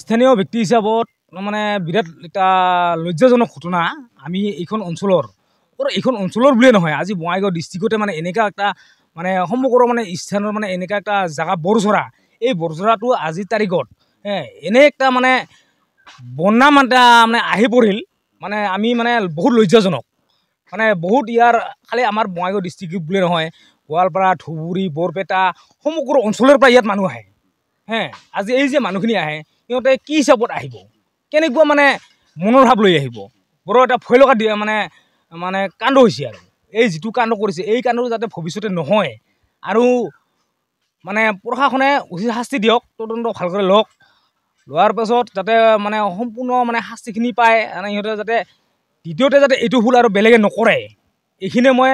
স্থানীয় ব্যক্তি হিচাপত মানে বিৰাট এটা লজ্জাজনক ঘটনা। আমি এইখন অঞ্চলৰ বুলিয়ে নহয়, আজি বঙাইগাঁও ডিষ্ট্ৰিক্টতে মানে এনেকুৱা এটা মানে সমগ্ৰ মানে স্থানৰ মানে এনেকুৱা এটা জেগা বৰঝৰা। এই বৰঝৰাটো আজিৰ তাৰিখত এনে একটা মানে বনাম এটা মানে আহি পৰিল, মানে আমি মানে বহুত লজ্জাজনক। মানে বহুত ইয়াৰ খালি আমাৰ বঙাইগাঁও ডিষ্ট্ৰিক্ট বুলিয়ে নহয়, গোৱালপাৰা, ধুবুৰী, বৰপেটা সমগ্ৰ অঞ্চলৰ পৰা ইয়াত মানুহ আহে। আজি এই যে মানুহখিনি আহে, সিহঁতে কি হিচাপত আহিব, কেনেকুৱা মানে মনৰ ভাৱ লৈ আহিব, বৰ এটা ভয় লগা মানে মানে কাণ্ড হৈছে। আৰু এই যিটো কাণ্ড কৰিছে, এই কাণ্ডটো যাতে ভৱিষ্যতে নহয় আৰু মানে প্ৰশাসনে উচিত শাস্তি দিয়ক, তদন্ত ভালকৈ লওক, লোৱাৰ পাছত যাতে মানে সম্পূৰ্ণ মানে শাস্তিখিনি পায়, মানে সিহঁতে যাতে দ্বিতীয়তে যাতে এইটো ভুল আৰু বেলেগে নকৰে, এইখিনিয়ে মই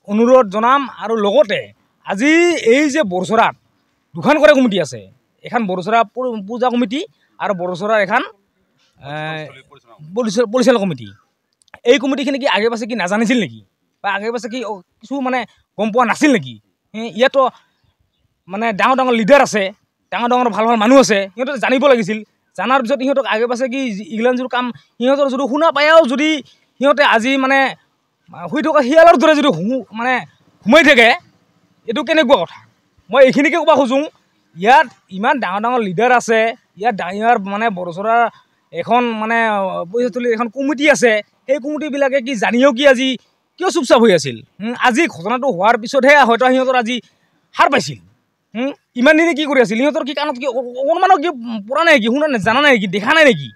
অনুৰোধ জনাম। আৰু লগতে আজি এই যে বৰঝৰাত দুখন কৰে কমিটি আছে, এখন বৰঝৰা পূজা কমিটি আৰু বৰঝৰাৰ এখন পৰিচালনা কমিটি। এই কমিটিখিনি কি আগে পাছে কি নাজানিছিল নেকি, বা আগে পাছে কি কিছু মানে গম পোৱা নাছিল নেকি? ইয়াতো মানে ডাঙৰ ডাঙৰ লিডাৰ আছে, ডাঙৰ ডাঙৰ ভাল ভাল মানুহ আছে, সিহঁতে জানিব লাগিছিল। জানাৰ পিছত সিহঁতক আগে পাছে কি ইগিলানযোৰ কাম সিহঁতৰ যদি শুনা পায়ও যদি সিহঁতে আজি মানে শুই থকা শিয়ালৰ দৰে যদি মানে সোমাই থাকে, এইটো কেনেকুৱা কথা? মই এইখিনিকে ক'ব খোজোঁ, ইয়াত ইমান ডাঙৰ ডাঙৰ লিডাৰ আছে, ইয়াৰ মানে বৰঝৰাৰ এখন মানে পইচাথলীৰ এখন কমিটি আছে, সেই কমিটিবিলাকে কি জানিও কি আজি কিয় চুপচাপ হৈ আছিল? আজি ঘটনাটো হোৱাৰ পিছতহে হয়তো সিহঁতৰ আজি সাৰ পাইছিল। ইমান দিনে কি কৰি আছিল? সিহঁতৰ কি কাণত কি অকণমানো কি পৰা নাই নেকি, শুনা জানা নাই নেকি, দেখা নাই নেকি?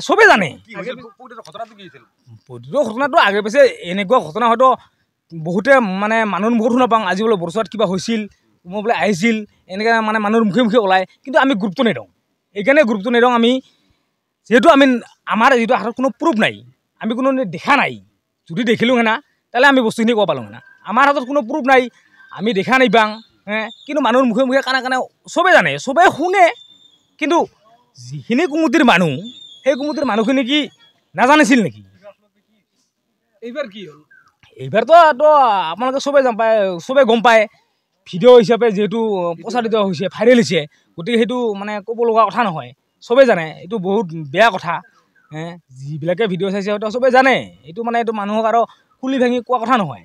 চবেই জানে প্ৰতিটো ঘটনাটো আগে পাছে এনেকুৱা ঘটনা হয়তো বহুতে মানে মানুহৰ মুখত শুনা পাওঁ, আজি বোলে বৰঝৰাত কিবা হৈছিল, মই বোলে আহিছিল, এনেকৈ মানে মানুহৰ মুখে মুখে ওলায়, কিন্তু আমি গুৰুত্ব নিদিওঁ। এইকাৰণে গুৰুত্ব নিদিওঁ আমি, যিহেতু আমাৰ যিটো হাতত কোনো প্ৰুফ নাই, আমি কোনো দেখা নাই। যদি দেখিলোঁ হেনা তাহলে আমি বস্তুখিনি ক'ব পালোঁ হেনা। আমাৰ হাতত কোনো প্ৰুফ নাই, আমি দেখা নাই পাং, কিন্তু মানুহৰ মুখে মুখে কাণে কাণে চবেই জানে, চবেই শুনে। কিন্তু যিখিনি কমিটিৰ মানুহ, সেই কমিটিৰ মানুহখিনি কি নাজানিছিল নেকি? এইবাৰ কি হ'ল? এইবাৰতো আপোনালোকে চবেই গম পায়, ভিডিঅ' হিচাপে যিহেতু প্ৰচাৰিত হৈছে, ভাইৰেল হৈছে, গতিকে সেইটো মানে ক'ব লগা কথা নহয়, চবেই জানে। এইটো বহুত বেয়া কথা। যিবিলাকে ভিডিঅ' চাইছে হয়তো চবেই জানে, এইটো মানে এইটো মানুহক আৰু খুলি ভাঙি কোৱা কথা নহয়।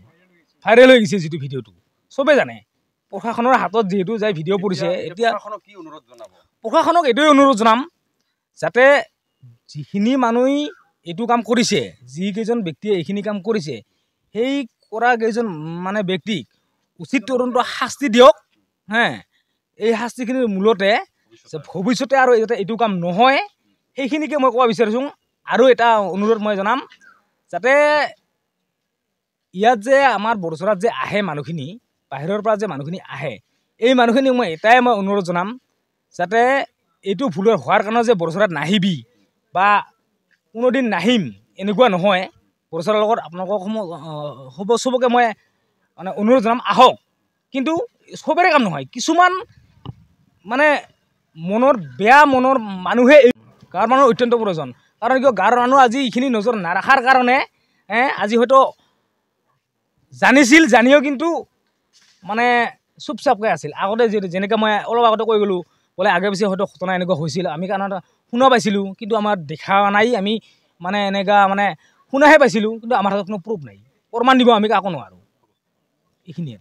ভাইৰেল হৈ গৈছে যিটো ভিডিঅ'টো, চবেই জানে। প্ৰশাসনৰ হাতত যিহেতু যাই ভিডিঅ' পৰিছে, এতিয়া প্ৰশাসনক এইটোৱে অনুৰোধ জনাম, যাতে যিখিনি মানুহে এইটো কাম কৰিছে, যিকেইজন ব্যক্তিয়ে এইখিনি কাম কৰিছে, সেই কৰা কেইজন মানে ব্যক্তিক উচিত তদন্ত শাস্তি দিয়ক। এই শাস্তিখিনিৰ মূলতে ভৱিষ্যতে আৰু যাতে এইটো কাম নহয়, সেইখিনিকে মই ক'ব বিচাৰিছোঁ। আৰু এটা অনুৰোধ মই জনাম, যাতে ইয়াত যে আমাৰ বৰঝৰাত যে আহে মানুহখিনি, বাহিৰৰ পৰা যে মানুহখিনি আহে, এই মানুহখিনিক মই এটাই অনুৰোধ জনাম, যাতে এইটো ভুল হোৱাৰ কাৰণে যে বৰঝৰাত নাহিবি বা কোনোদিন নাহিম এনেকুৱা নহয়। বৰঝৰাৰ লগত আপোনালোকক চবকে মই মানে অনুৰোধ জনাম, আহক। কিন্তু চবৰে কাম নহয়, কিছুমান মানে বেয়া মনৰ মানুহে গাঁৱৰ মানুহৰ অত্যন্ত প্ৰয়োজন। কাৰণ কিয়, গাঁৱৰ মানুহ আজি এইখিনি নজৰ নাৰাখাৰ কাৰণে আজি হয়তো জানিছিল, জানিও কিন্তু মানে চুপচাপকৈ আছিল। আগতে যেনেকৈ মই অলপ আগতে কৈ গ'লোঁ, বোলে আগে পিছে হয়তো ঘটনা এনেকুৱা হৈছিল, আমি কাৰণ শুনা পাইছিলোঁ, কিন্তু আমাৰ দেখা নাই। আমি মানে এনেকুৱা মানে শুনাহে পাইছিলোঁ, কিন্তু আমাৰ হাতত কোনো প্ৰুফ নাই, প্ৰমাণ দিব আমি কাকো নোৱাৰোঁ। এইখিনিয়ে।